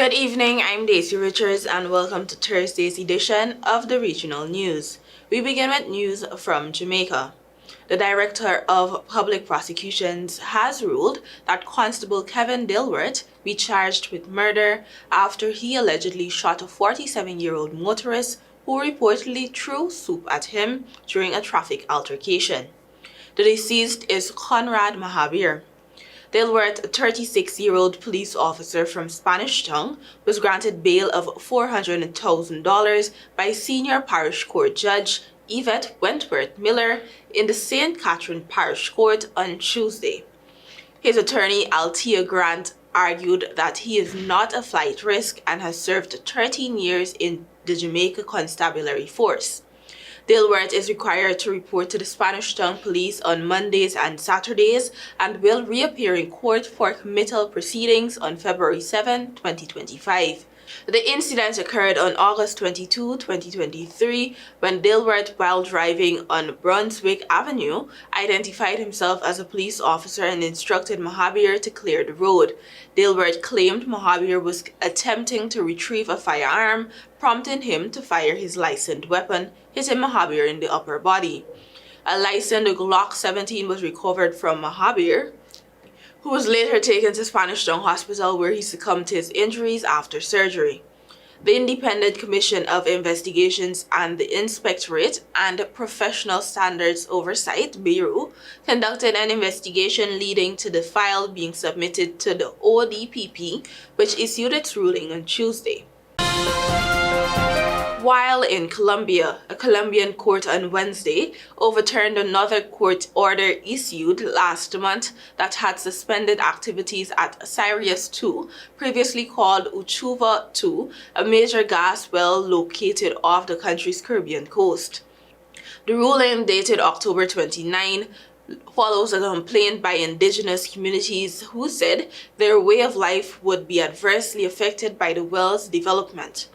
Good evening, I'm Daisy Richards and welcome to Thursday's edition of the Regional News. We begin with news from Jamaica. The Director of Public Prosecutions has ruled that Constable Kevin Dilworth be charged with murder after he allegedly shot a 47-year-old motorist who reportedly threw soup at him during a traffic altercation. The deceased is Conrad Mahabir. Dilworth, a 36-year-old police officer from Spanish Town, was granted bail of $400,000 by Senior Parish Court Judge Yvette Wentworth Miller in the St. Catherine Parish Court on Tuesday. His attorney, Althea Grant, argued that he is not a flight risk and has served 13 years in the Jamaica Constabulary Force. Dilworth is required to report to the Spanish Town Police on Mondays and Saturdays and will reappear in court for committal proceedings on February 7, 2025. The incident occurred on August 22, 2023, when Dilworth, while driving on Brunswick Avenue, identified himself as a police officer and instructed Mahabir to clear the road. Dilworth claimed Mahabir was attempting to retrieve a firearm, prompting him to fire his licensed weapon, hitting Mahabir in the upper body. A licensed Glock 17 was recovered from Mahabir, who was later taken to Spanish Town Hospital where he succumbed to his injuries after surgery. The Independent Commission of Investigations and the Inspectorate and Professional Standards Oversight Bureau conducted an investigation leading to the file being submitted to the ODPP, which issued its ruling on Tuesday. While in Colombia, a Colombian court on Wednesday overturned another court order issued last month that had suspended activities at Sirius 2, previously called Uchuva 2, a major gas well located off the country's Caribbean coast. The ruling, dated October 29, follows a complaint by indigenous communities who said their way of life would be adversely affected by the well's development.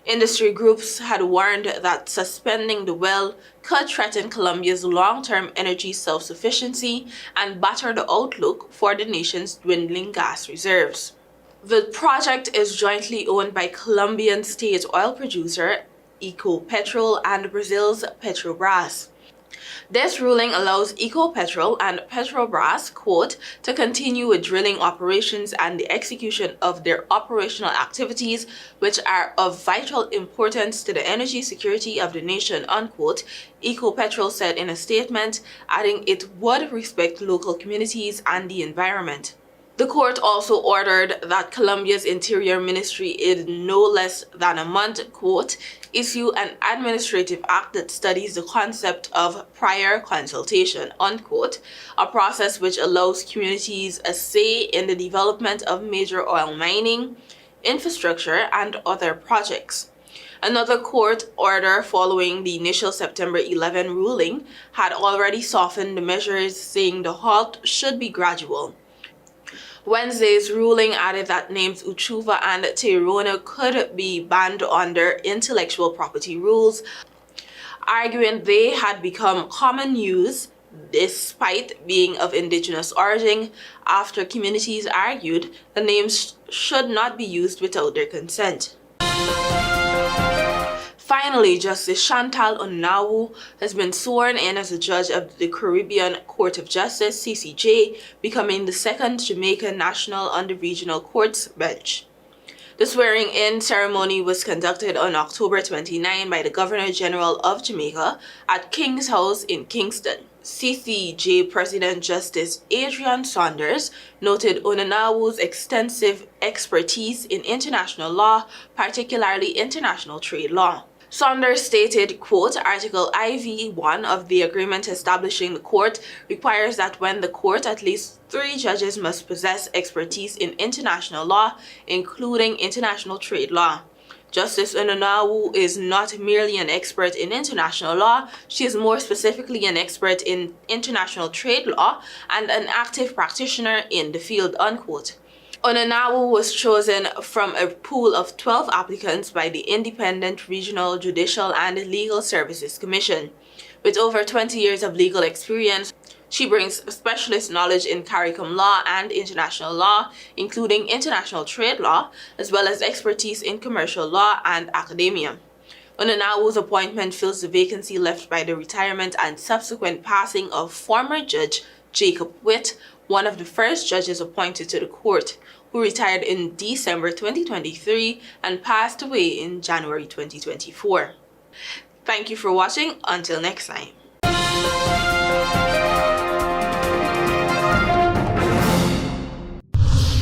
Industry groups had warned that suspending the well could threaten Colombia's long-term energy self-sufficiency and batter the outlook for the nation's dwindling gas reserves. The project is jointly owned by Colombian state oil producer Ecopetrol and Brazil's Petrobras. This ruling allows Ecopetrol and Petrobras, quote, to continue with drilling operations and the execution of their operational activities, which are of vital importance to the energy security of the nation, unquote, Ecopetrol said in a statement, adding it would respect local communities and the environment. The court also ordered that Colombia's Interior Ministry in no less than a month, quote, issue an administrative act that studies the concept of prior consultation, unquote, a process which allows communities a say in the development of major oil mining, infrastructure, and other projects. Another court order following the initial September 11 ruling had already softened the measures, saying the halt should be gradual. Wednesday's ruling added that names Uchuva and Tayrona could be banned under intellectual property rules, arguing they had become common use despite being of indigenous origin, after communities argued the names should not be used without their consent. Finally, Justice Chantal Onawu has been sworn in as a judge of the Caribbean Court of Justice, CCJ, becoming the second Jamaican national on the regional court's bench. The swearing-in ceremony was conducted on October 29 by the Governor-General of Jamaica at King's House in Kingston. CCJ President Justice Adrian Saunders noted Onanawu's extensive expertise in international law, particularly international trade law. Saunders stated, quote, Article IV-1 of the agreement establishing the court requires that when the court, at least 3 judges must possess expertise in international law, including international trade law. Justice Ononawu is not merely an expert in international law, she is more specifically an expert in international trade law and an active practitioner in the field, unquote. Ononawu was chosen from a pool of 12 applicants by the Independent Regional Judicial and Legal Services Commission. With over 20 years of legal experience, She brings specialist knowledge in CARICOM law and international law, including international trade law, as well as expertise in commercial law and academia. Ononawu's appointment fills the vacancy left by the retirement and subsequent passing of former Judge Jacob Witt, one of the first judges appointed to the court, who retired in December 2023 and passed away in January 2024. Thank you for watching. Until next time.